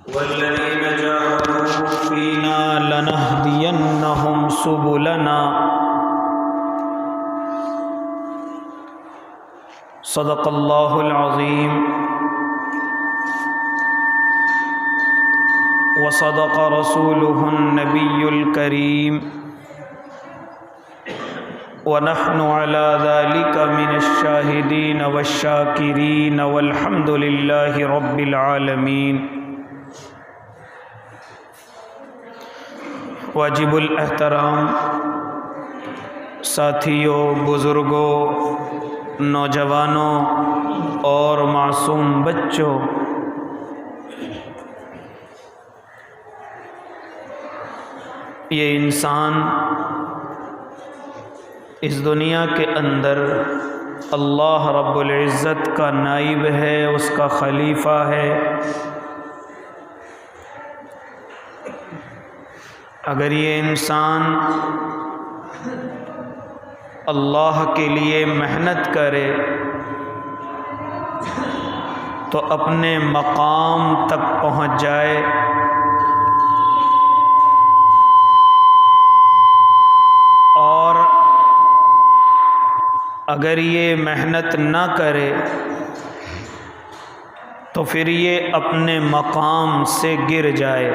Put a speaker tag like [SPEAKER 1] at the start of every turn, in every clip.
[SPEAKER 1] والذين جاهدوا فينا لنهدينهم سبلنا صدق الله العظيم وصدق رسوله النبي الكريم ونحن على ذلك من الشاهدين والشاكرين والحمد لله رب العالمين۔ واجب الاحترام ساتھیوں، بزرگوں، نوجوانوں اور معصوم بچوں، یہ انسان اس دنیا کے اندر اللہ رب العزت کا نائب ہے، اس کا خلیفہ ہے۔ اگر یہ انسان اللہ کے لیے محنت کرے تو اپنے مقام تک پہنچ جائے، اور اگر یہ محنت نہ کرے تو پھر یہ اپنے مقام سے گر جائے۔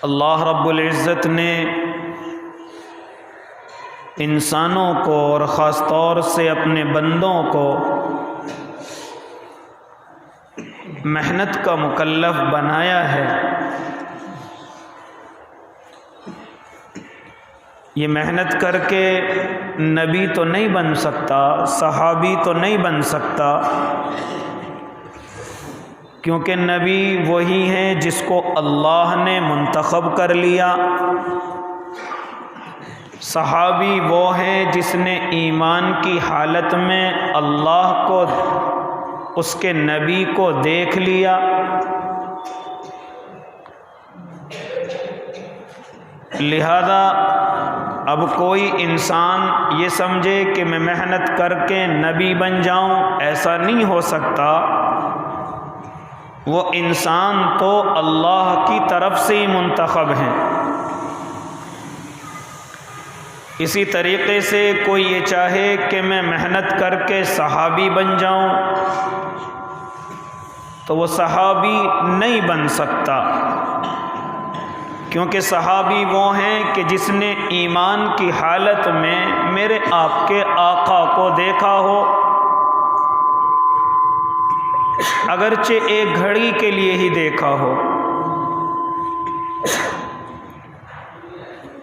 [SPEAKER 1] اللہ رب العزت نے انسانوں کو اور خاص طور سے اپنے بندوں کو محنت کا مکلف بنایا ہے۔ یہ محنت کر کے نبی تو نہیں بن سکتا، صحابی تو نہیں بن سکتا، کیونکہ نبی وہی ہیں جس کو اللہ نے منتخب کر لیا، صحابی وہ ہیں جس نے ایمان کی حالت میں اللہ کو، اس کے نبی کو دیکھ لیا۔ لہذا اب کوئی انسان یہ سمجھے کہ میں محنت کر کے نبی بن جاؤں، ایسا نہیں ہو سکتا۔ وہ انسان تو اللہ کی طرف سے ہی منتخب ہیں۔ اسی طریقے سے کوئی یہ چاہے کہ میں محنت کر کے صحابی بن جاؤں تو وہ صحابی نہیں بن سکتا، کیونکہ صحابی وہ ہیں کہ جس نے ایمان کی حالت میں میرے آپ کے آقا کو دیکھا ہو، اگرچہ ایک گھڑی کے لیے ہی دیکھا ہو۔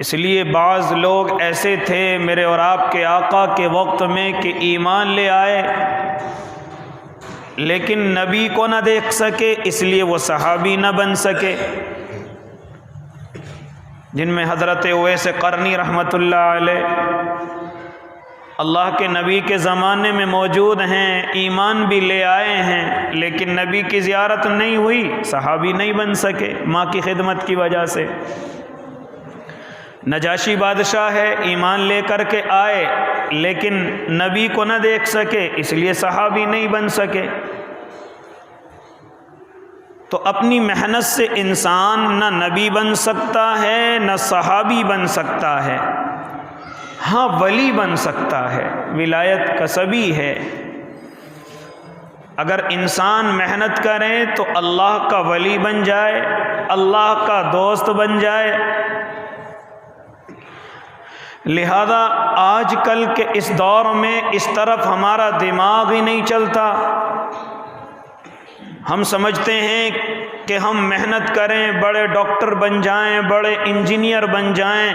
[SPEAKER 1] اس لیے بعض لوگ ایسے تھے میرے اور آپ کے آقا کے وقت میں کہ ایمان لے آئے لیکن نبی کو نہ دیکھ سکے، اس لیے وہ صحابی نہ بن سکے، جن میں حضرت اویس قرنی رحمۃ اللہ علیہ اللہ کے نبی کے زمانے میں موجود ہیں، ایمان بھی لے آئے ہیں لیکن نبی کی زیارت نہیں ہوئی، صحابی نہیں بن سکے ماں کی خدمت کی وجہ سے۔ نجاشی بادشاہ ہے، ایمان لے کر کے آئے لیکن نبی کو نہ دیکھ سکے، اس لیے صحابی نہیں بن سکے۔ تو اپنی محنت سے انسان نہ نبی بن سکتا ہے نہ صحابی بن سکتا ہے، ہاں ولی بن سکتا ہے، ولایت کسبی ہے۔ اگر انسان محنت کرے تو اللہ کا ولی بن جائے، اللہ کا دوست بن جائے۔ لہذا آج کل کے اس دور میں اس طرف ہمارا دماغ ہی نہیں چلتا۔ ہم سمجھتے ہیں کہ ہم محنت کریں، بڑے ڈاکٹر بن جائیں، بڑے انجینئر بن جائیں،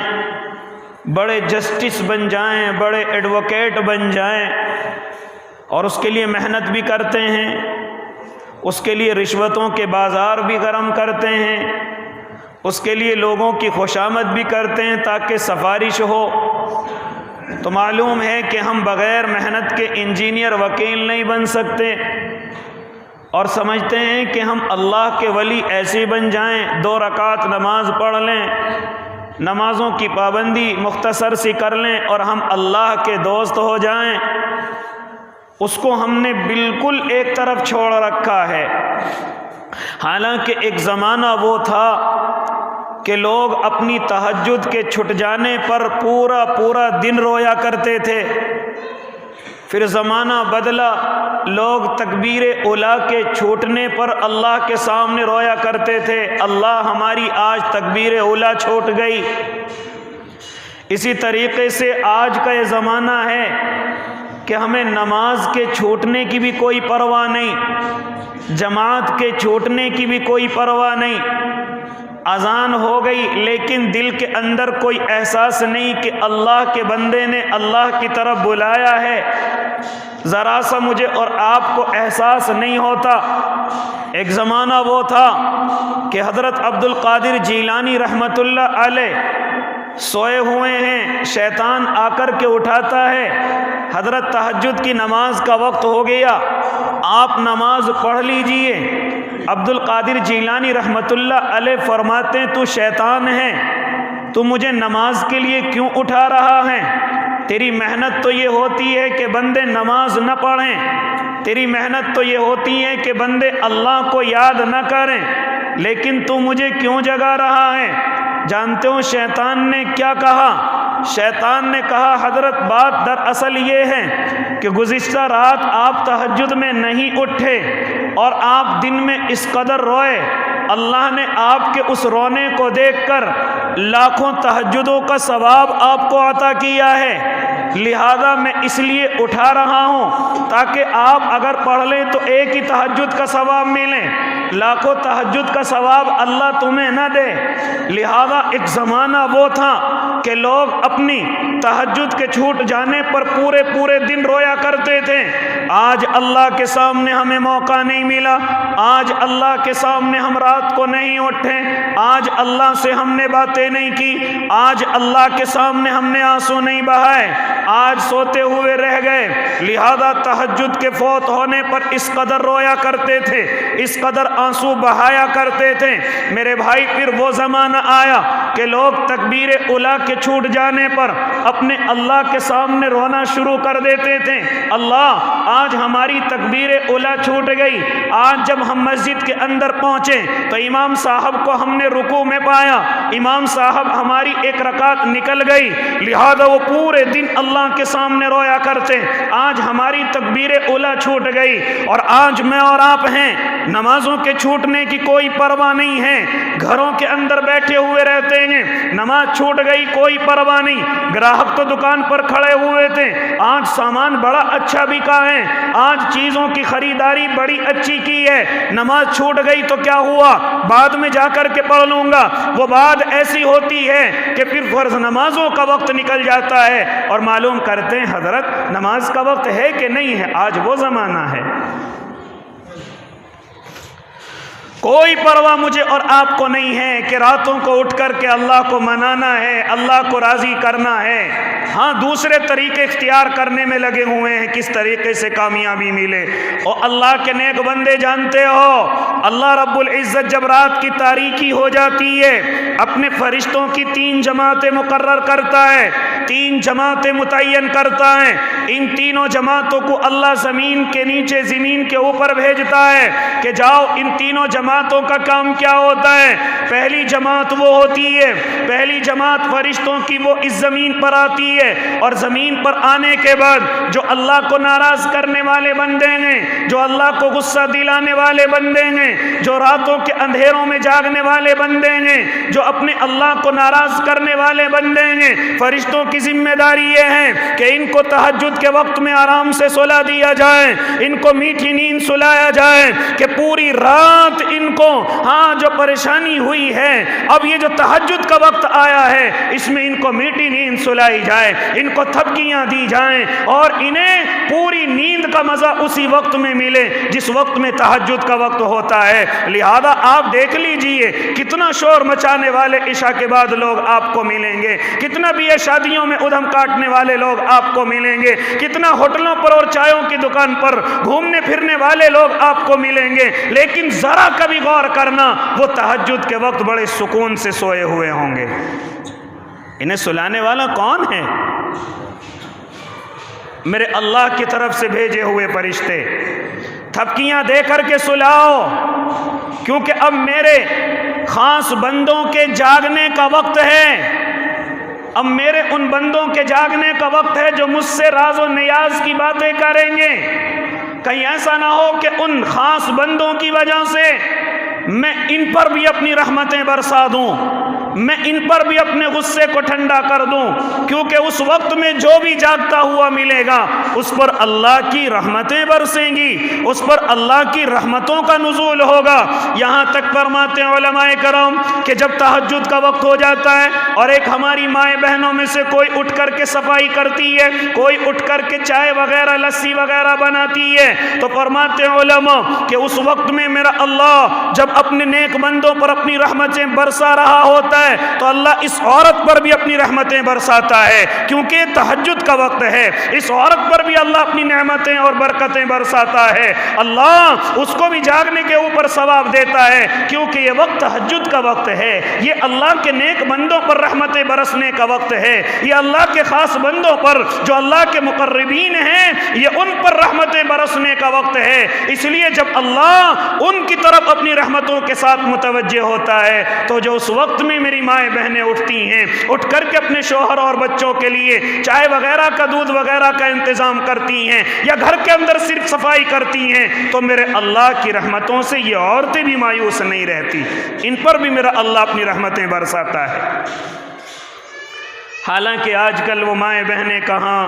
[SPEAKER 1] بڑے جسٹس بن جائیں، بڑے ایڈوکیٹ بن جائیں، اور اس کے لیے محنت بھی کرتے ہیں، اس کے لیے رشوتوں کے بازار بھی گرم کرتے ہیں، اس کے لیے لوگوں کی خوشامد بھی کرتے ہیں تاکہ سفارش ہو۔ تو معلوم ہے کہ ہم بغیر محنت کے انجینئر، وکیل نہیں بن سکتے، اور سمجھتے ہیں کہ ہم اللہ کے ولی ایسے بن جائیں، 2 رکعت نماز پڑھ لیں، نمازوں کی پابندی مختصر سی کر لیں اور ہم اللہ کے دوست ہو جائیں۔ اس کو ہم نے بالکل ایک طرف چھوڑ رکھا ہے۔ حالانکہ ایک زمانہ وہ تھا کہ لوگ اپنی تہجد کے چھٹ جانے پر پورا دن رویا کرتے تھے۔ پھر زمانہ بدلا، لوگ تکبیر اولیٰ کے چھوٹنے پر اللہ کے سامنے رویا کرتے تھے، اللہ ہماری آج تکبیر اولیٰ چھوٹ گئی۔ اسی طریقے سے آج کا یہ زمانہ ہے کہ ہمیں نماز کے چھوٹنے کی بھی کوئی پرواہ نہیں، جماعت کے چھوٹنے کی بھی کوئی پرواہ نہیں۔ اذان ہو گئی لیکن دل کے اندر کوئی احساس نہیں کہ اللہ کے بندے نے اللہ کی طرف بلایا ہے، ذرا سا مجھے اور آپ کو احساس نہیں ہوتا۔ ایک زمانہ وہ تھا کہ حضرت عبد القادر جیلانی رحمۃ اللہ علیہ سوئے ہوئے ہیں، شیطان آ کر کے اٹھاتا ہے، حضرت تہجد کی نماز کا وقت ہو گیا، آپ نماز پڑھ لیجئے۔ عبد القادر جیلانی رحمۃ اللہ علیہ فرماتے ہیں تو شیطان ہے، تو مجھے نماز کے لیے کیوں اٹھا رہا ہے؟ تیری محنت تو یہ ہوتی ہے کہ بندے نماز نہ پڑھیں، تیری محنت تو یہ ہوتی ہے کہ بندے اللہ کو یاد نہ کریں، لیکن تو مجھے کیوں جگا رہا ہے؟ جانتے ہو شیطان نے کیا کہا؟ شیطان نے کہا حضرت بات دراصل یہ ہے کہ گزشتہ رات آپ تہجد میں نہیں اٹھے اور آپ دن میں اس قدر روئے، اللہ نے آپ کے اس رونے کو دیکھ کر لاکھوں تہجدوں کا ثواب آپ کو عطا کیا ہے، لہذا میں اس لیے اٹھا رہا ہوں تاکہ آپ اگر پڑھ لیں تو ایک ہی تہجد کا ثواب ملے، لاکھوں تہجد کا ثواب اللہ تمہیں نہ دے۔ لہذا ایک زمانہ وہ تھا کہ لوگ اپنی تہجد کے چھوٹ جانے پر پورے دن رویا کرتے تھے۔ آج اللہ کے سامنے ہمیں موقع نہیں ملا، آج اللہ کے سامنے ہم رات کو نہیں اٹھے، آج اللہ سے ہم نے باتیں نہیں کی، آج اللہ کے سامنے ہم نے آنسو نہیں بہائے، آج سوتے ہوئے رہ گئے۔ لہذا تہجد کے فوت ہونے پر اس قدر رویا کرتے تھے، اس قدر آنسو بہایا کرتے تھے۔ میرے بھائی پھر وہ زمانہ آیا کہ لوگ تکبیر اولیٰ کے چھوٹ جانے پر اپنے اللہ کے سامنے رونا شروع کر دیتے تھے، اللہ آج ہماری تکبیر اولیٰ چھوٹ گئی۔ آج جب ہم مسجد کے اندر پہنچے تو امام صاحب کو ہم نے رکوع میں پایا، امام صاحب ہماری ایک رکعت نکل گئی، لہذا وہ پورے دن اللہ کے سامنے رویا کرتے، آج ہماری تکبیر اولیٰ چھوٹ گئی۔ اور آج میں اور آپ ہیں، نمازوں کے چھوٹنے کی کوئی پرواہ نہیں ہے، گھروں کے اندر بیٹھے ہوئے رہتے ہیں، نماز چھوٹ گئی کوئی پرواہ نہیں، گراہک تو دکان پر کھڑے ہوئے تھے، آج سامان بڑا اچھا بکا ہے، آج چیزوں کی خریداری بڑی اچھی کی ہے، نماز چھوٹ گئی تو کیا ہوا، بعد میں جا کر کے پڑھ لوں گا۔ وہ بات ایسی ہوتی ہے کہ پھر فرض نمازوں کا وقت نکل جاتا ہے اور معلوم کرتے ہیں حضرت نماز کا وقت ہے کہ نہیں ہے۔ آج وہ زمانہ ہے، کوئی پرواہ مجھے اور آپ کو نہیں ہے کہ راتوں کو اٹھ کر کے اللہ کو منانا ہے، اللہ کو راضی کرنا ہے۔ ہاں دوسرے طریقے اختیار کرنے میں لگے ہوئے ہیں کس طریقے سے کامیابی ملے۔ اور اللہ کے نیک بندے جانتے ہو اللہ رب العزت جب رات کی تاریکی ہو جاتی ہے اپنے فرشتوں کی 3 جماعتیں مقرر کرتا ہے، 3 جماعتیں متعین کرتا ہے، ان تینوں جماعتوں کو اللہ زمین کے نیچے زمین کے اوپر بھیجتا ہے کہ جاؤ ان تینوں جماعتوں کا کام کیا ہوتا ہے۔ پہلی جماعت وہ ہوتی ہے، پہلی جماعت فرشتوں کی وہ اس زمین پر آتی ہے، اور زمین پر آنے کے بعد جو اللہ کو ناراض کرنے والے بندے ہیں، جو اللہ کو غصہ دلانے والے بندے ہیں، جو راتوں کے اندھیروں میں جاگنے والے بندے ہیں، جو اپنے اللہ کو ناراض کرنے والے بندے ہیں، فرشتوں کی ذمہ داری یہ ہے کہ ان کو تہجد کے وقت میں آرام سے سلا دیا جائے، ان کو میٹھی نیند سلایا جائے کہ پوری رات ان کو جو پریشانی ہوئی ہے اب یہ جو تہجد کا وقت آیا ہے اس میں ان کو میٹھی نیند سلائی جائے، ان کو تھپکیاں دی جائیں اور انہیں پوری نیند کا مزہ اسی وقت میں ملے جس وقت میں تہجد کا وقت ہوتا ہے۔ لہذا آپ دیکھ لیجئے کتنا شور مچانے والے عشاء کے بعد لوگ آپ کو ملیں گے، کتنا بھی شادیوں میں ادھم کاٹنے والے لوگ آپ کو ملیں گے، کتنا ہوٹلوں پر اور چائوں کی دکان پر گھومنے پھرنے والے لوگ آپ کو ملیں گے، لیکن ذرا کبھی غور کرنا وہ تہجد کے وقت بڑے سکون سے سوئے ہوئے ہوں گے۔ انہیں سلانے والا کون ہے؟ میرے اللہ کی طرف سے بھیجے ہوئے فرشتے، تھپکیاں دے کر کے سلاؤ، کیونکہ اب میرے خاص بندوں کے جاگنے کا وقت ہے۔ اب میرے ان بندوں کے جاگنے کا وقت ہے جو مجھ سے راز و نیاز کی باتیں کریں گے۔ کہیں ایسا نہ ہو کہ ان خاص بندوں کی وجہ سے میں ان پر بھی اپنی رحمتیں برسا دوں، میں ان پر بھی اپنے غصے کو ٹھنڈا کر دوں، کیونکہ اس وقت میں جو بھی جاگتا ہوا ملے گا اس پر اللہ کی رحمتیں برسیں گی، اس پر اللہ کی رحمتوں کا نزول ہوگا۔ یہاں تک فرماتے ہیں علماء کرام کہ جب تہجد کا وقت ہو جاتا ہے اور ایک ہماری مائیں بہنوں میں سے کوئی اٹھ کر کے صفائی کرتی ہے، کوئی اٹھ کر کے چائے وغیرہ لسی وغیرہ بناتی ہے، تو فرماتے ہیں علماء کہ اس وقت میں میرا اللہ جب اپنے نیک بندوں پر اپنی رحمتیں برسا رہا ہوتا ہے تو اللہ اس عورت پر بھی اپنی رحمتیں برساتا ہے، کیونکہ تہجد کا وقت ہے۔ اس عورت پر بھی اللہ اپنی نعمتیں اور برکتیں برساتا ہے۔ اللہ اس کو بھی جاگنے کے اوپر ثواب دیتا ہے، کیونکہ یہ وقت تہجد کا وقت ہے، یہ اللہ کے نیک بندوں پر رحمتیں برسنے کا وقت ہے، یہ اللہ کے خاص بندوں پر جو اللہ کے مقربین ہیں یہ ان پر رحمتیں برسنے کا وقت ہے۔ اس لیے جب اللہ ان کی طرف اپنی رحمتوں کے ساتھ متوجہ ہوتا ہے تو جو اس وقت میں میری مائیں بہنیں اٹھتی ہیں، اٹھ کر کے اپنے شوہر اور بچوں کے لیے چائے وغیرہ کا دودھ وغیرہ کا انتظام کرتی ہیں یا گھر کے اندر صرف صفائی کرتی ہیں، تو میرے اللہ کی رحمتوں سے یہ عورتیں بھی مایوس نہیں رہتی، ان پر بھی میرا اللہ اپنی رحمتیں برساتا ہے۔ حالانکہ آج کل وہ مائیں بہنیں کہاں،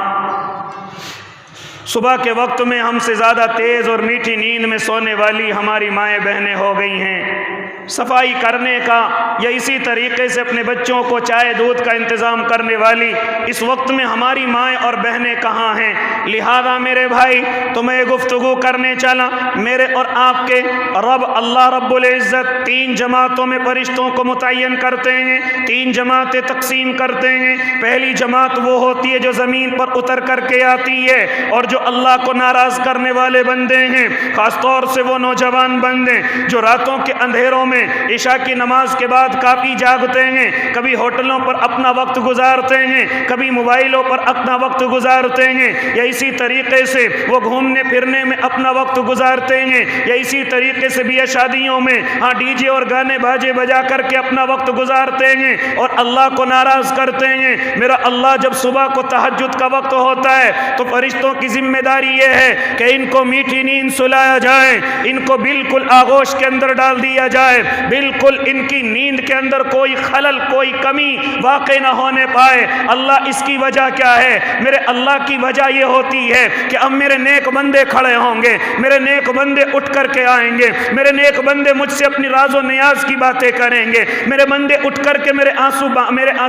[SPEAKER 1] صبح کے وقت میں ہم سے زیادہ تیز اور میٹھی نیند میں سونے والی ہماری مائیں بہنیں ہو گئی ہیں۔ صفائی کرنے کا یا اسی طریقے سے اپنے بچوں کو چائے دودھ کا انتظام کرنے والی اس وقت میں ہماری مائیں اور بہنیں کہاں ہیں؟ لہذا میرے بھائی تو میں گفتگو کرنے چلا، میرے اور آپ کے رب اللہ رب العزت تین جماعتوں میں فرشتوں کو متعین کرتے ہیں، تین جماعتیں تقسیم کرتے ہیں۔ پہلی جماعت وہ ہوتی ہے جو زمین پر اتر کر کے آتی ہے اور جو اللہ کو ناراض کرنے والے بندے ہیں، خاص طور سے وہ نوجوان بندے جو راتوں کے اندھیروں میں عشاء کی نماز کے بعد کافی جاگتے ہیں، کبھی ہوٹلوں پر اپنا وقت گزارتے ہیں، کبھی موبائلوں پر اپنا وقت گزارتے ہیں، یا اسی طریقے سے وہ گھومنے پھرنے میں اپنا وقت گزارتے ہیں، یا اسی طریقے سے بیاہ شادیوں میں ڈی جے اور گانے باجے بجا کر کے اپنا وقت گزارتے ہیں اور اللہ کو ناراض کرتے ہیں۔ میرا اللہ جب صبح کو تہجد کا وقت ہوتا ہے تو فرشتوں کی ذمہ داری یہ ہے کہ ان کو میٹھی نیند سلایا جائے، ان کو بالکل آغوش کے اندر ڈال دیا جائے، بالکل ان کی نیند کے اندر کوئی خلل کوئی کمی واقع نہ ہونے پائے۔ اللہ اس کی وجہ کیا ہے؟ میرے اللہ کی وجہ یہ ہوتی ہے کہ اب میرے نیک بندے کھڑے ہوں گے، میرے نیک بندے اٹھ کر کے آئیں گے، میرے نیک بندے مجھ سے اپنی راز و نیاز کی باتیں کریں گے، میرے بندے اٹھ کر کے میرے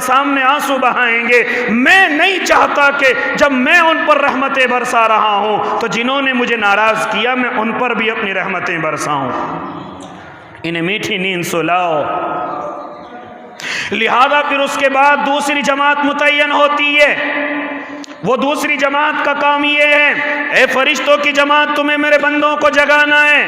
[SPEAKER 1] سامنے آنسو بہائیں گے۔ میں نہیں چاہتا کہ جب میں ان پر رحمتیں برسا رہا ہوں تو جنہوں نے مجھے ناراض کیا میں ان پر بھی اپنی رحمتیں برساؤں۔ انہیں میٹھی نیند سلاؤ۔ لہذا پھر اس کے بعد دوسری جماعت متعین ہوتی ہے۔ وہ دوسری جماعت کا کام یہ ہے، اے فرشتوں کی جماعت، تمہیں میرے بندوں کو جگانا ہے،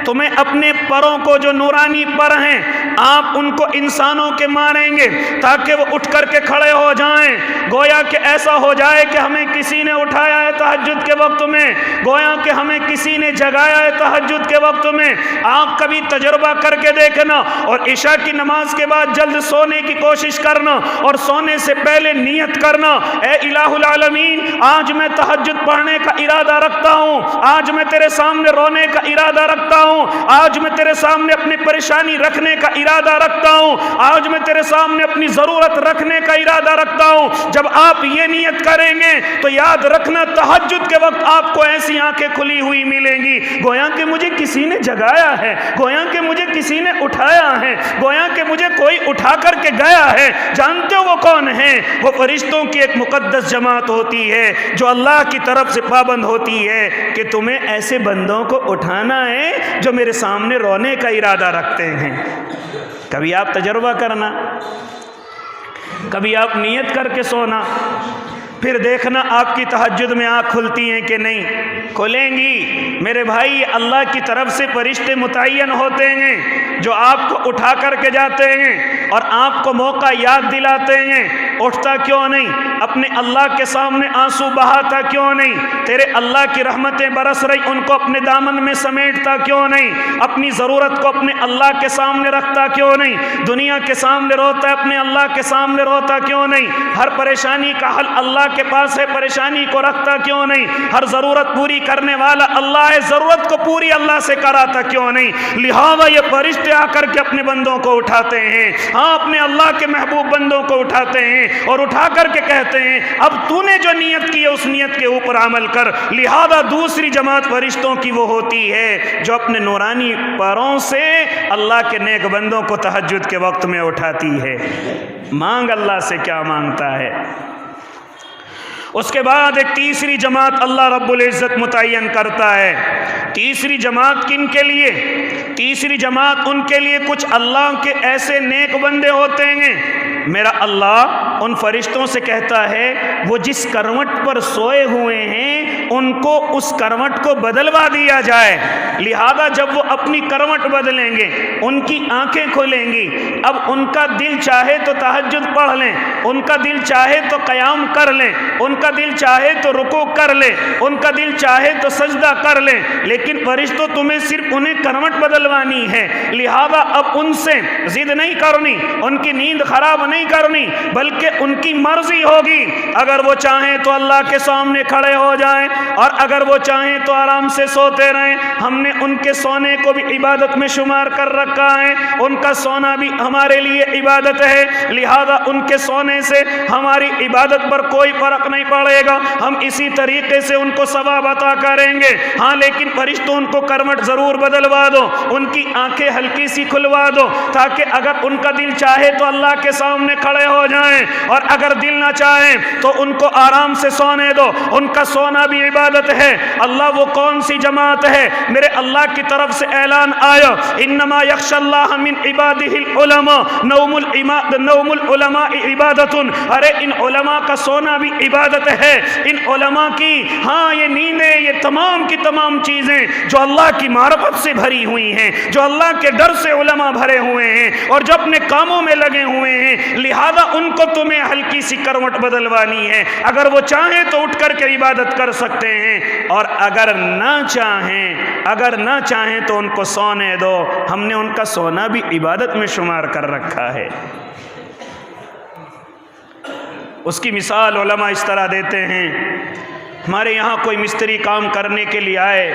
[SPEAKER 1] تمہیں اپنے پروں کو جو نورانی پر ہیں آپ ان کو انسانوں کے ماریں گے تاکہ وہ اٹھ کر کے کھڑے ہو جائیں، گویا کہ ایسا ہو جائے کہ ہمیں کسی نے اٹھایا ہے تہجد کے وقت میں، گویا کہ ہمیں کسی نے جگایا ہے تہجد کے وقت میں۔ آپ کبھی تجربہ کر کے دیکھنا اور عشاء کی نماز کے بعد جلد سونے کی کوشش کرنا اور سونے سے پہلے نیت کرنا، اے الہ العالمین آج میں تہجد پڑھنے کا ارادہ رکھتا ہوں، آج میں تیرے سامنے رونے کا ارادہ رکھتا ہوں، آج میں تیرے سامنے اپنی پریشانی رکھنے کا ارادہ رکھتا ہوں، آج میں تیرے سامنے اپنی ضرورت رکھنے کا ارادہ رکھتا ہوں۔ جب آپ یہ نیت کریں گے تو یاد رکھنا تہجد کے وقت آپ کو ایسی آنکھیں کھلی ہوئی ملیں گی گویا کہ مجھے کسی نے جگایا ہے، گویا کہ مجھے کسی نے اٹھایا ہے، گویا کہ مجھے کوئی اٹھا کر کے گیا ہے۔ جانتے ہو وہ کون ہیں؟ وہ فرشتوں کی ایک مقدس جماعت ہوتی ہے جو اللہ کی طرف سے پابند ہوتی ہے کہ تمہیں ایسے بندوں کو اٹھانا ہے جو میرے سامنے رونے کا ارادہ رکھتے ہیں۔ کبھی آپ تجربہ کرنا، کبھی آپ نیت کر کے سونا، پھر دیکھنا آپ کی تہجد میں آنکھ کھلتی ہیں کہ نہیں کھلیں گی۔ میرے بھائی اللہ کی طرف سے فرشتے متعین ہوتے ہیں جو آپ کو اٹھا کر کے جاتے ہیں اور آپ کو موقع یاد دلاتے ہیں اٹھتا کیوں نہیں؟ اپنے اللہ کے سامنے آنسو بہاتا کیوں نہیں؟ تیرے اللہ کی رحمتیں برس رہی ان کو اپنے دامن میں سمیٹتا کیوں نہیں؟ اپنی ضرورت کو اپنے اللہ کے سامنے رکھتا کیوں نہیں؟ دنیا کے سامنے روتا ہے، اپنے اللہ کے سامنے روتا کیوں نہیں؟ ہر پریشانی کا حل اللہ کے پاس ہے، پریشانی کو رکھتا کیوں نہیں؟ ہر ضرورت پوری کرنے والا اللہ ہے، ضرورت کو پوری اللہ سے کراتا کیوں نہیں؟ لہذا یہ فرشتے آ کر کے اپنے بندوں کو اٹھاتے ہیں، ہاں اپنے اللہ کے محبوب بندوں کو اٹھاتے ہیں اور اٹھا کر کے کہتے ہیں اب تو نے جو نیت کی ہے اس نیت کے اوپر عمل کر۔ لہذا دوسری جماعت فرشتوں کی وہ ہوتی ہے جو اپنے نورانی پروں سے اللہ کے نیک بندوں کو تہجد کے وقت میں اٹھاتی ہے۔ مانگ اللہ سے کیا مانگتا ہے؟ اس کے بعد ایک تیسری جماعت اللہ رب العزت متعین کرتا ہے۔ تیسری جماعت کن کے لیے؟ تیسری جماعت ان کے لیے کچھ اللہ کے ایسے نیک بندے ہوتے ہیں، میرا اللہ ان فرشتوں سے کہتا ہے وہ جس کروٹ پر سوئے ہوئے ہیں ان کو اس کروٹ کو بدلوا دیا جائے۔ لہذا جب وہ اپنی کروٹ بدلیں گے، ان کی آنکھیں کھلیں گی، اب ان کا دل چاہے تو تہجد پڑھ لیں، ان کا دل چاہے تو قیام کر لیں، ان کا دل چاہے تو رکوع کر لیں، ان کا دل چاہے تو سجدہ کر لیں، لیکن فرشتوں تمہیں صرف انہیں کروٹ بدلوانی ہے۔ لہذا اب ان سے ضد نہیں کرنی، ان کی نیند خراب نہیں کرنی، بلکہ ان کی مرضی ہوگی۔ اگر وہ چاہیں تو اللہ کے سامنے کھڑے ہو جائیں اور اگر وہ چاہیں تو آرام سے سوتے رہیں۔ ہم نے ان کے سونے کو بھی عبادت میں شمار کر رکھا ہے، ان کا سونا بھی ہمارے لیے عبادت ہے، لہذا ان کے سونے سے ہماری عبادت پر کوئی فرق نہیں پڑے گا، ہم اسی طریقے سے ان کو ثواب عطا کریں گے۔ ہاں لیکن فرشتوں ان کو کروٹ ضرور بدلوا دو، ان کی آنکھیں ہلکی سی کھلوا دو، تاکہ اگر ان کا دل چاہے تو اللہ کے سامنے کھڑے ہو جائیں اور اگر دل نہ چاہیں تو ان کو آرام سے سونے دو، ان کا سونا بھی عبادت ہے۔ اللہ وہ کون سی جماعت ہے؟ میرے اللہ کی طرف سے اعلان آیا انما یخشى اللہ من عباده العلماء، نوم العلماء عبادت۔ ارے ان علماء کا سونا بھی عبادت ہے، ان علماء کی ہاں یہ نیندیں، یہ تمام کی تمام چیزیں جو اللہ کی معرفت سے بھری ہوئی ہیں، جو اللہ کے ڈر سے علماء بھرے ہوئے ہیں اور جو اپنے کاموں میں لگے ہوئے ہیں، لہذا ان کو تمہیں ہلکی سی کروٹ بدلوانی ہے۔ اگر وہ چاہیں تو اٹھ کر کے عبادت کر سکتے ہیں اور اگر نہ چاہیں تو ان کو سونے دو، ہم نے ان کا سونا بھی عبادت میں شمار کر رکھا ہے۔ اس کی مثال علماء اس طرح دیتے ہیں، ہمارے یہاں کوئی مستری کام کرنے کے لیے آئے،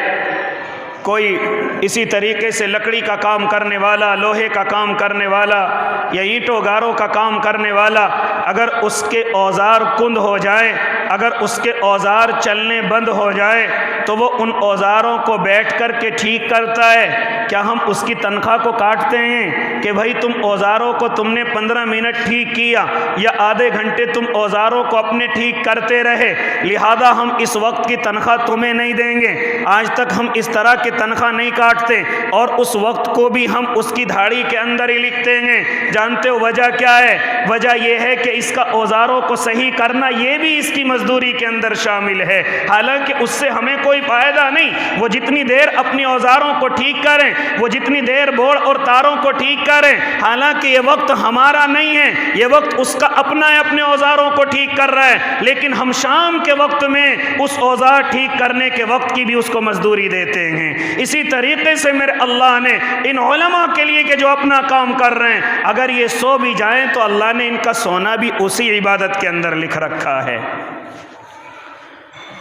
[SPEAKER 1] کوئی اسی طریقے سے لکڑی کا کام کرنے والا، لوہے کا کام کرنے والا یا اینٹوں گاروں کا کام کرنے والا، اگر اس کے اوزار کند ہو جائے، اگر اس کے اوزار چلنے بند ہو جائے تو وہ ان اوزاروں کو بیٹھ کر کے ٹھیک کرتا ہے۔ کیا ہم اس کی تنخواہ کو کاٹتے ہیں کہ بھائی تم اوزاروں کو تم نے 15 منٹ ٹھیک کیا یا آدھے گھنٹے تم اوزاروں کو اپنے ٹھیک کرتے رہے، لہذا ہم اس وقت کی تنخواہ تمہیں نہیں دیں گے؟ آج تک ہم اس طرح کی تنخواہ نہیں کاٹتے اور اس وقت کو بھی ہم اس کی دھاڑی کے اندر ہی لکھتے ہیں۔ جانتے ہو وجہ کیا ہے؟ وجہ یہ ہے کہ اس کا اوزاروں کو صحیح کرنا یہ بھی اس کی مزدوری کے اندر شامل ہے، حالانکہ اس سے ہمیں کوئی فائدہ نہیں۔ وہ جتنی دیر اپنی اوزاروں کو ٹھیک کریں، وہ جتنی دیر بورڈ اور تاروں کو ٹھیک کریں، حالانکہ یہ وقت ہمارا نہیں ہے، یہ وقت اس کا اپنا ہے، اپنے اوزاروں کو ٹھیک کر رہا ہے، لیکن ہم شام کے وقت میں اس اوزار ٹھیک کرنے کے وقت کی بھی اس کو مزدوری دیتے ہیں۔ اسی طریقے سے میرے اللہ نے ان علماء کے لیے کہ جو اپنا کام کر رہے ہیں، اگر یہ سو بھی جائیں تو اللہ نے ان کا سونا بھی اسی عبادت کے اندر لکھ رکھا ہے۔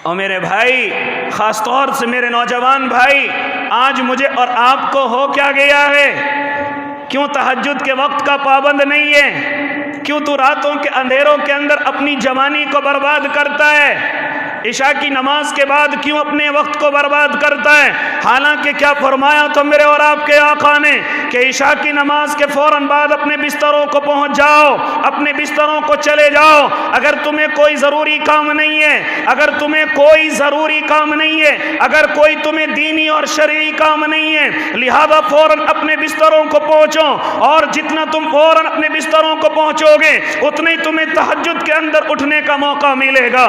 [SPEAKER 1] اور میرے بھائی، خاص طور سے میرے نوجوان بھائی، آج مجھے اور آپ کو ہو کیا گیا ہے؟ کیوں تہجد کے وقت کا پابند نہیں ہے؟ کیوں تو راتوں کے اندھیروں کے اندر اپنی جوانی کو برباد کرتا ہے؟ عشاء کی نماز کے بعد کیوں اپنے وقت کو برباد کرتا ہے؟ حالانکہ کیا فرمایا تو میرے اور آپ کے آقا نے کہ عشاء کی نماز کے فوراً بعد اپنے بستروں کو پہنچ جاؤ، اپنے بستروں کو چلے جاؤ۔ اگر تمہیں کوئی ضروری کام نہیں ہے، اگر تمہیں کوئی ضروری کام نہیں ہے، اگر کوئی تمہیں دینی اور شرعی کام نہیں ہے، لہذا فوراً اپنے بستروں کو پہنچو، اور جتنا تم فوراً اپنے بستروں کو پہنچو گے اتنے ہی تمہیں تہجد کے اندر اٹھنے کا موقع ملے گا،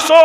[SPEAKER 1] 100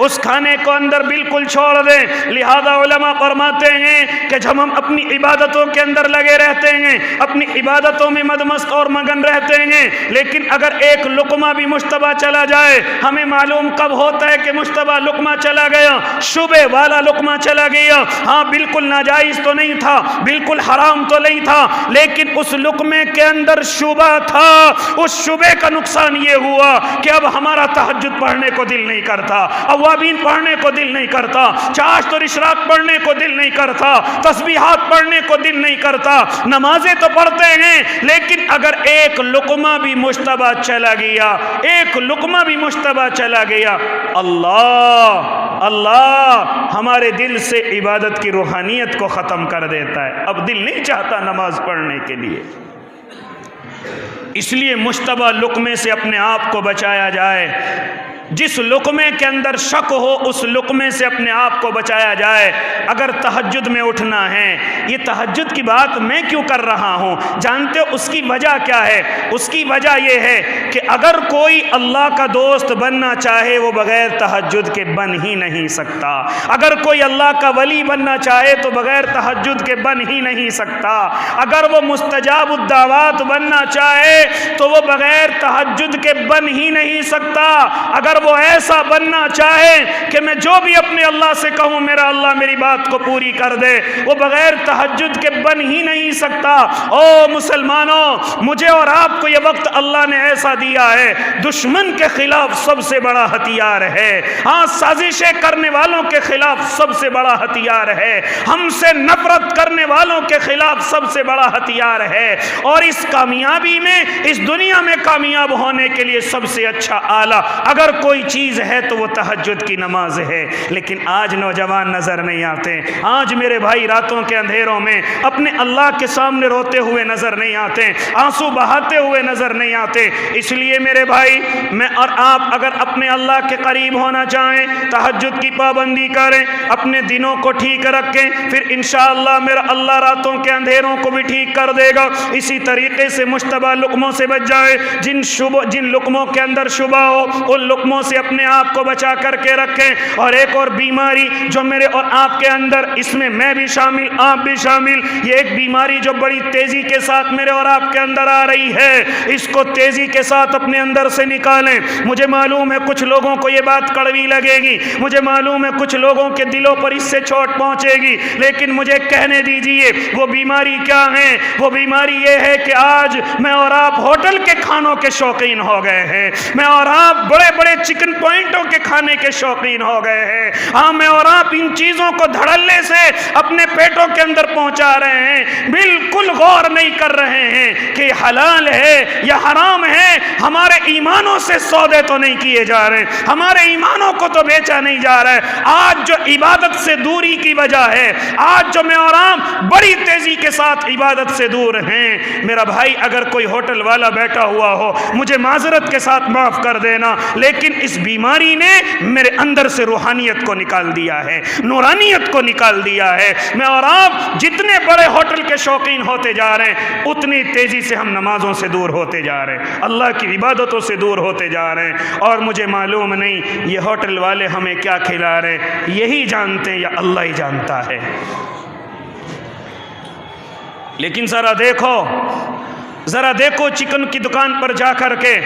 [SPEAKER 1] اس کھانے کو اندر بالکل چھوڑ دے۔ لہذا علماء فرماتے ہیں کہ جب ہم اپنی عبادتوں کے اندر لگے رہتے ہیں، اپنی عبادتوں میں مدمست اور مگن رہتے ہیں، لیکن اگر ایک لقمہ بھی مشتبہ چلا جائے، ہمیں معلوم کب ہوتا ہے کہ مشتبہ لقمہ چلا گیا؟ شبہ والا لقمہ چلا گیا۔ ہاں بالکل ناجائز تو نہیں تھا، بالکل حرام تو نہیں تھا، لیکن اس لقمے کے اندر شبہ تھا۔ اس شبہ کا نقصان یہ ہوا کہ اب ہمارا تہجد پڑھنے کو دل نہیں کرتا، اوابین پڑھنے کو دل نہیں کرتا، چاشت اور اشراق پڑھنے کو دل نہیں کرتا، تسبیحات پڑھنے کو دل نہیں کرتا، نمازیں تو پڑھتے ہیں، لیکن اگر ایک لقمہ بھی مشتبہ چلا گیا، ایک لقمہ بھی مشتبہ چلا گیا، اللہ ہمارے دل سے عبادت کی روحانیت کو ختم کر دیتا ہے۔ اب دل نہیں چاہتا نماز پڑھنے کے لیے۔ اس لیے مشتبہ لقمے سے اپنے آپ کو بچایا جائے۔ جس لقمے کے اندر شک ہو اس لقمے سے اپنے آپ کو بچایا جائے۔ اگر تہجد میں اٹھنا ہے، یہ تہجد کی بات میں کیوں کر رہا ہوں جانتے ہو اس کی وجہ کیا ہے؟ اس کی وجہ یہ ہے کہ اگر کوئی اللہ کا دوست بننا چاہے وہ بغیر تہجد کے بن ہی نہیں سکتا۔ اگر کوئی اللہ کا ولی بننا چاہے تو بغیر تہجد کے بن ہی نہیں سکتا۔ اگر وہ مستجاب الدعوات بننا چاہے تو وہ بغیر تہجد کے بن ہی نہیں سکتا۔ اگر وہ ایسا بننا چاہے کہ میں جو بھی اپنے اللہ سے کہوں میرا اللہ میری بات کو پوری کر دے، وہ بغیر تہجد کے بن ہی نہیں سکتا۔ او مسلمانوں، مجھے اور آپ کو یہ وقت اللہ نے ایسا دیا ہے، دشمن کے خلاف سب سے بڑا ہتھیار ہے، ہاں سازشیں کرنے والوں کے خلاف سب سے بڑا ہتھیار ہے، ہم سے نفرت کرنے والوں کے خلاف سب سے بڑا ہتھیار ہے، اور اس کامیابی میں، اس دنیا میں کامیاب ہونے کے لیے سب سے اچھا آلہ اگر کوئی چیز ہے تو وہ تہجد کی نماز ہے۔ لیکن آج نوجوان نظر نہیں آتے، آج میرے بھائی راتوں کے اندھیروں میں اپنے اللہ کے سامنے روتے ہوئے نظر نہیں آتے، آنسو بہاتے ہوئے نظر نہیں آتے۔ اس لیے میرے بھائی، میں اور آپ اگر اپنے اللہ کے قریب ہونا چاہیں، تہجد کی پابندی کریں، اپنے دنوں کو ٹھیک رکھیں، پھر انشاءاللہ میرا اللہ راتوں کے اندھیروں کو بھی ٹھیک کر دے گا۔ اسی طریقے سے مشتبہ لقموں سے بچ جائیں، جن لقموں کے اندر شبہ ہو ان لقموں سے اپنے آپ کو بچا کر کے رکھیں۔ اور ایک اور بیماری جو میرے اور آپ کے اندر، اس میں میں بھی شامل، آپ بھی شامل، یہ ایک بیماری جو بڑی تیزی کے ساتھ میرے اور آپ کے اندر آ رہی ہے، اس کو تیزی کے ساتھ اپنے اندر سے نکالیں۔ مجھے معلوم ہے کچھ لوگوں کو یہ بات کڑوی لگے گی، مجھے معلوم ہے کچھ لوگوں کے دلوں پر اس سے چوٹ پہنچے گی، لیکن مجھے کہنے دیجئے وہ بیماری کیا ہے۔ وہ بیماری یہ ہے کہ آج میں اور آپ ہوٹل کے کھانوں کے شوقین ہو گئے ہیں، میں اور آپ بڑے بڑے چکن پوائنٹوں کے کھانے کے شوقین ہو گئے ہیں، ہاں میں اور آپ ان چیزوں کو دھڑلے سے اپنے پیٹوں کے اندر پہنچا رہے ہیں، بالکل غور نہیں کر رہے ہیں کہ حلال ہے یا حرام ہے۔ ہمارے ایمانوں سے سودے تو نہیں کیے جا رہے، ہمارے ایمانوں کو تو بیچا نہیں جا رہا ہے۔ آج جو عبادت سے دوری کی وجہ ہے، آج جو میں اور آپ بڑی تیزی کے ساتھ عبادت سے دور ہیں، میرا بھائی اگر کوئی ہوٹل والا بیٹھا ہوا ہو مجھے معذرت کے ساتھ معاف کر دینا، لیکن اس بیماری نے میرے اندر سے روحانیت کو نکال دیا ہے، نورانیت کو نکال دیا ہے۔ میں اور آپ جتنے بڑے ہوٹل کے شوقین ہوتے جا رہے ہیں اتنی تیزی سے ہم نمازوں سے دور ہوتے جا رہے ہیں، اللہ کی عبادتوں سے دور ہوتے جا رہے ہیں، اور مجھے معلوم نہیں یہ ہوٹل والے ہمیں کیا کھلا رہے ہیں، یہی جانتے ہیں یا اللہ ہی جانتا ہے۔ لیکن ذرا دیکھو چکن کی دکان پر جا کر کے،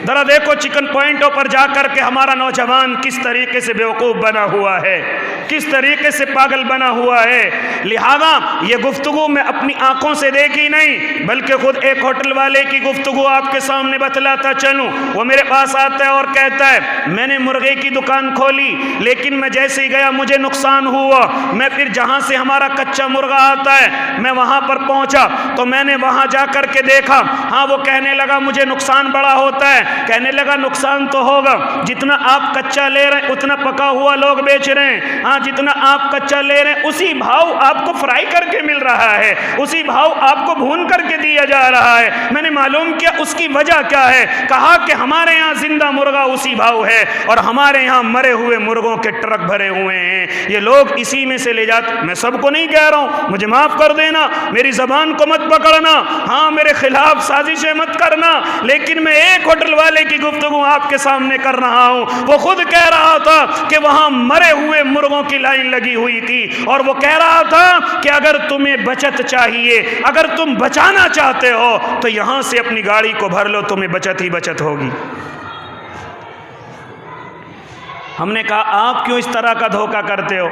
[SPEAKER 1] ذرا دیکھو چکن پوائنٹوں پر جا کر کے ہمارا نوجوان کس طریقے سے بیوقوف بنا ہوا ہے، کس طریقے سے پاگل بنا ہوا ہے۔ لہذا یہ گفتگو میں اپنی آنکھوں سے دیکھی نہیں بلکہ خود ایک ہوٹل والے کی گفتگو آپ کے سامنے بتلاتا چلوں۔ وہ میرے پاس آتا ہے اور کہتا ہے میں نے مرغے کی دکان کھولی، لیکن میں جیسے ہی گیا مجھے نقصان ہوا، میں پھر جہاں سے ہمارا کچا مرغا آتا ہے میں وہاں پر پہنچا تو میں نے وہاں جا کر کے دیکھا، ہاں وہ کہنے لگا مجھے نقصان بڑا ہوتا ہے، کہنے لگا نقصان تو ہوگا، جتنا آپ کچا لے رہے ہیں اتنا پکا ہوا لوگ بیچ رہے ہیں، ہاں جتنا آپ کچا لے رہے ہیں اسی بھاؤ آپ کو فرائی کر کے مل رہا ہے، اسی بھاؤ آپ کو بھون کر کے دیا جا رہا ہے۔ میں نے معلوم کیا اس کی وجہ کیا ہے، کہا کہ ہمارے یہاں زندہ مرغا اسی بھاؤ ہے اور ہمارے یہاں مرے ہوئے مرغوں کے ٹرک بھرے ہوئے ہیں، یہ لوگ اسی میں سے لے جاتے۔ میں سب کو نہیں کہہ رہا ہوں، مجھے معاف کر دینا، میری زبان کو مت پکڑنا، ہاں میرے خلاف سازشیں مت کرنا، لیکن میں ایک ہوٹل والے کی گفتگو آپ کے سامنے کر رہا ہوں، وہ خود کہہ رہا تھا کہ وہاں مرے ہوئے مرغوں کی لائن لگی ہوئی تھی، اور وہ کہہ رہا تھا کہ اگر تمہیں بچت چاہیے، اگر تم بچانا چاہتے ہو تو یہاں سے اپنی گاڑی کو بھر لو، تمہیں بچت ہی بچت ہوگی۔ ہم نے کہا آپ کیوں اس طرح کا دھوکہ کرتے ہو؟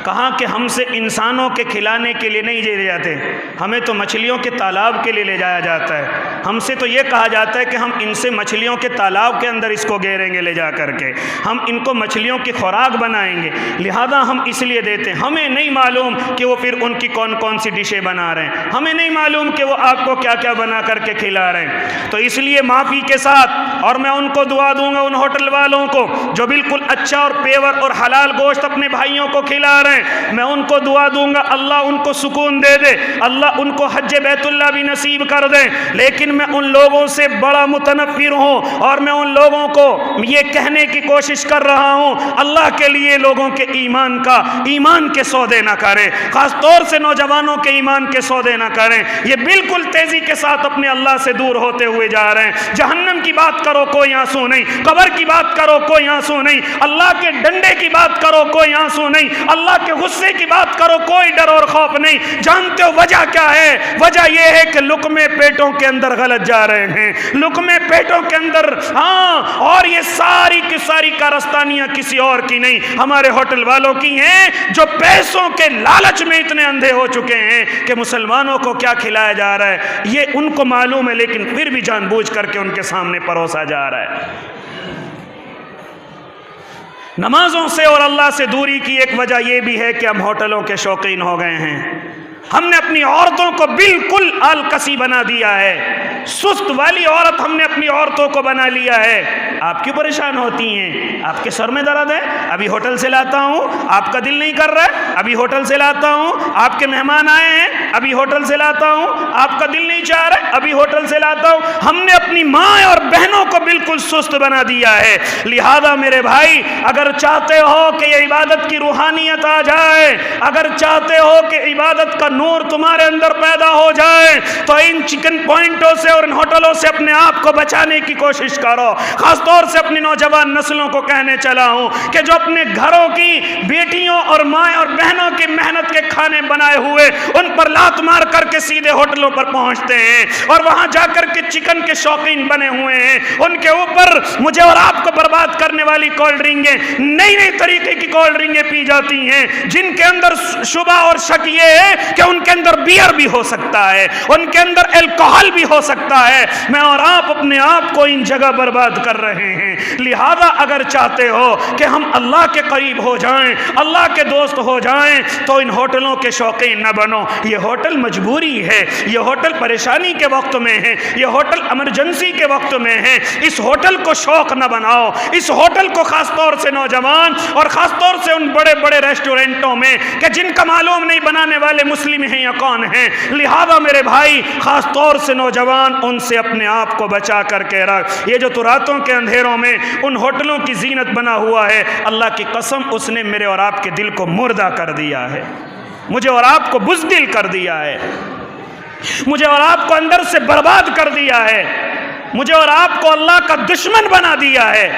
[SPEAKER 1] کہا کہ ہم سے انسانوں کے کھلانے کے لیے نہیں لے جاتے، ہمیں تو مچھلیوں کے تالاب کے لیے لے جایا جاتا ہے، ہم سے تو یہ کہا جاتا ہے کہ ہم ان سے مچھلیوں کے تالاب کے اندر اس کو گیریں گے لے جا کر کے، ہم ان کو مچھلیوں کی خوراک بنائیں گے، لہذا ہم اس لیے دیتے ہیں۔ ہمیں نہیں معلوم کہ وہ پھر ان کی کون کون سی ڈشیں بنا رہے ہیں، ہمیں نہیں معلوم کہ وہ آپ کو کیا کیا بنا کر کے کھلا رہے ہیں۔ تو اس لیے معافی کے ساتھ، اور میں ان کو دعا دوں گا، ان ہوٹل والوں کو جو بالکل اچھا اور پیور اور حلال گوشت اپنے بھائیوں کو کھلا رہے ہیں، میں ان کو دعا دوں گا اللہ ان کو سکون دے دے، اللہ ان کو حج بیت اللہ بھی نصیب کر دے۔ لیکن میں ان لوگوں سے بڑا متنفر ہوں، اور میں ان لوگوں کو یہ کہنے کی کوشش کر رہا ہوں اللہ کے لیے لوگوں کے ایمان کے سودے نہ کریں، خاص طور سے نوجوانوں کے ایمان کے سودے نہ کریں۔ یہ بالکل تیزی کے ساتھ اپنے اللہ سے دور ہوتے ہوئے جا رہے ہیں۔ جہنم کی بات کرو کوئی آنسو نہیں، قبر کی بات کرو کوئی آنسو نہیں، اللہ کے ڈنڈے کی بات کرو کوئی آنسو نہیں، اللہ کے غصے کی بات کرو کوئی ڈر اور خوف نہیں۔ جانتے ہو وجہ کیا ہے؟ وجہ یہ ہے کہ لقمے پیٹوں کے اندر غلط جا رہے ہیں، لقمے پیٹوں کے اندر، اور یہ ساری کی ساری کارستانیاں کسی اور کی نہیں، ہمارے ہوٹل والوں کی ہیں، جو پیسوں کے لالچ میں اتنے اندھے ہو چکے ہیں کہ مسلمانوں کو کیا کھلایا جا رہا ہے یہ ان کو معلوم ہے، لیکن پھر بھی جان بوجھ کر کے ان کے سامنے پروسا جا رہا ہے۔ نمازوں سے اور اللہ سے دوری کی ایک وجہ یہ بھی ہے کہ ہم ہوٹلوں کے شوقین ہو گئے ہیں، ہم نے اپنی عورتوں کو بالکل آلکسی بنا دیا ہے، سست والی عورت ہم نے اپنی عورتوں کو بنا لیا ہے۔ آپ کیوں پریشان ہوتی ہیں؟ آپ کے سر میں درد ہے؟ ابھی ہوٹل سے لاتا ہوں، آپ کا دل نہیں کر رہا ہے؟ ابھی ہوٹل سے لاتا ہوں، آپ کے مہمان آئے ہیں، ابھی ہوٹل سے لاتا ہوں، آپ کا دل نہیں چاہ رہا ہے؟ ابھی ہوٹل سے لاتا ہوں۔ ہم نے اپنی ماں اور بہنوں کو بالکل سست بنا دیا ہے۔ لہذا میرے بھائی، اگر چاہتے ہو کہ یہ عبادت کی روحانیت آ جائے، اگر چاہتے ہو کہ عبادت کا نور تمہارے اندر پیدا ہو جائے، تو ان چکن پوائنٹوں سے اور ان ہوٹلوں سے اپنے آپ کو بچانے کی کوشش کرو۔ خاص طور سے اپنی نوجوان نسلوں کو کہنے چلا ہوں کہ جو اپنے گھروں کی بیٹیوں اور ماں اور بہنوں کی محنت کے کھانے بنائے ہوئے ان پر لات مار کر کے سیدھے ہوٹلوں پر پہنچتے ہیں اور وہاں جا کر کے چکن کے شوقین بنے ہوئے ہیں، ان کے اوپر مجھے اور آپ کو برباد کرنے والی کولڈ ڈرنکیں، نئی نئی طریقے کی کولڈ ڈرنکیں پی جاتی ہیں، جن کے اندر شبہ اور شک یہ ہے کہ ان کے اندر بیئر بھی ہو سکتا ہے، ان کے اندر الکوہل بھی ہو سکتا ہے۔ میں اور آپ اپنے آپ کو ان جگہ برباد کر رہے ہیں۔ لہذا اگر چاہتے ہو کہ ہم اللہ کے قریب ہو جائیں، اللہ کے دوست ہو جائیں، تو ان ہوٹلوں کے شوقین نہ بنو۔ یہ ہوٹل مجبوری ہے، یہ ہوٹل پریشانی کے وقت میں ہے، یہ ہوٹل ایمرجنسی کے وقت میں ہے۔ اس ہوٹل کو شوق نہ بناؤ، اس ہوٹل کو خاص طور سے نوجوان اور خاص طور سے ان بڑے بڑے ریسٹورنٹوں میں کہ جن کا معلوم نہیں بنانے والے مسلم ہیں یا کون ہیں، لہذا میرے بھائی خاص طور سے نوجوان ان سے اپنے آپ کو بچا کر کے رکھ۔ یہ جو تو راتوں کے اندھیروں میں ان ہوٹلوں کی زینت بنا ہوا ہے، اللہ کی قسم اس نے میرے اور آپ کے دل کو مردہ کر دیا ہے، مجھے اور آپ کو بزدل کر دیا ہے، مجھے اور آپ کو اندر سے برباد کر دیا ہے، مجھے اور آپ کو اللہ کا دشمن بنا دیا ہے،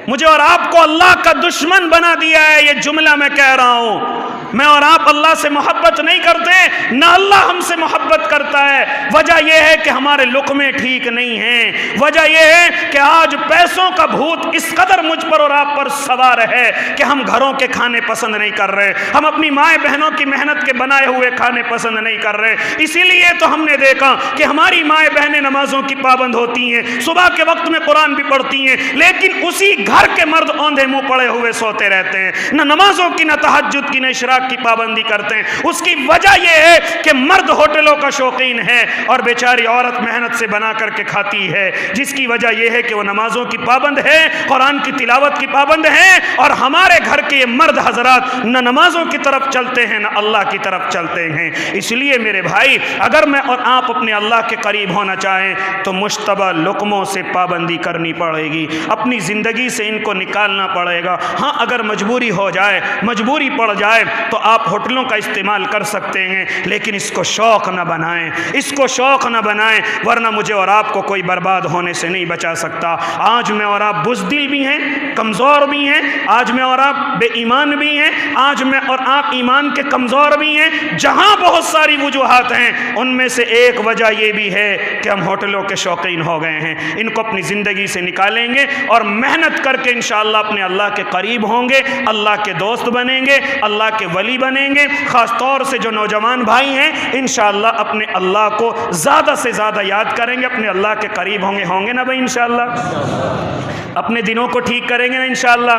[SPEAKER 1] مجھے اور آپ کو اللہ کا دشمن بنا دیا ہے۔ یہ جملہ میں کہہ رہا ہوں، میں اور آپ اللہ سے محبت نہیں کرتے، نہ اللہ ہم سے محبت کرتا ہے۔ وجہ یہ ہے کہ ہمارے لقمے ٹھیک نہیں ہیں، وجہ یہ ہے کہ آج پیسوں کا بھوت اس قدر مجھ پر اور آپ پر سوار ہے کہ ہم گھروں کے کھانے پسند نہیں کر رہے، ہم اپنی مائیں بہنوں کی محنت کے بنائے ہوئے کھانے پسند نہیں کر رہے۔ اسی لیے تو ہم نے دیکھا کہ ہماری مائیں بہنیں نمازوں کی پابند ہوتی ہیں، صبح کے وقت میں قرآن بھی پڑھتی ہیں، لیکن اسی گھر کے مرد اوندھے منہ پڑے ہوئے سوتے رہتے ہیں، نہ نمازوں کی، نہ تہجد کی، نہ اشراق کی پابندی کرتے ہیں۔ اس کی وجہ یہ ہے کہ مرد ہوٹلوں کا شوقین ہے اور بیچاری عورت محنت سے بنا کر کے کھاتی ہے، جس کی وجہ یہ ہے کہ وہ نمازوں کی پابند ہے، قرآن کی تلاوت کی پابند ہے، اور ہمارے گھر کے یہ مرد حضرات نہ نمازوں کی طرف چلتے ہیں نہ اللہ کی طرف چلتے ہیں۔ اس لیے میرے بھائی، اگر میں اور آپ اپنے اللہ کے قریب ہونا چاہیں تو مشتبہ لقموں سے پابندی کرنی پڑے گی، اپنی زندگی زندگی سے ان کو نکالنا پڑے گا۔ ہاں اگر مجبوری ہو جائے، مجبوری پڑ جائے تو آپ ہوٹلوں کا استعمال کر سکتے ہیں، لیکن اس کو شوق نہ بنائیں، اس کو شوق نہ بنائیں، ورنہ مجھے اور آپ کو کوئی برباد ہونے سے نہیں بچا سکتا۔ آج میں اور آپ بزدل بھی ہیں، کمزور بھی ہیں، آج میں اور آپ بے ایمان بھی ہیں، آج میں اور آپ ایمان کے کمزور بھی ہیں، جہاں بہت ساری وجوہات ہیں، ان میں سے ایک وجہ یہ بھی ہے کہ ہم ہوٹلوں کے شوقین ہو گئے ہیں۔ ان کو اپنی زندگی سے نکالیں گے اور محنت کر کے انشاءاللہ اپنے اللہ کے قریب ہوں گے، اللہ کے دوست بنیں گے، اللہ کے ولی بنیں گے۔ خاص طور سے جو نوجوان بھائی ہیں انشاءاللہ اپنے اللہ کو زیادہ سے زیادہ یاد کریں گے، اپنے اللہ کے قریب ہوں گے نا بھائی انشاءاللہ؟ اپنے دنوں کو ٹھیک کریں گے نا انشاءاللہ؟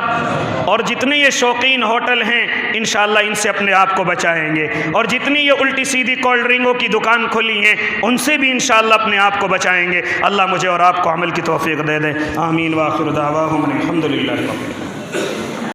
[SPEAKER 1] اور جتنے یہ شوقین ہوٹل ہیں انشاءاللہ ان سے اپنے آپ کو بچائیں گے، اور جتنی یہ الٹی سیدھی کولڈ ڈرنکوں کی دکان کھلی ہیں ان سے بھی انشاءاللہ اپنے آپ کو بچائیں گے۔ اللہ مجھے اور آپ کو عمل کی توفیق دے دے، آمین۔ وآخر دعواہم الحمدللہ رب العالمین۔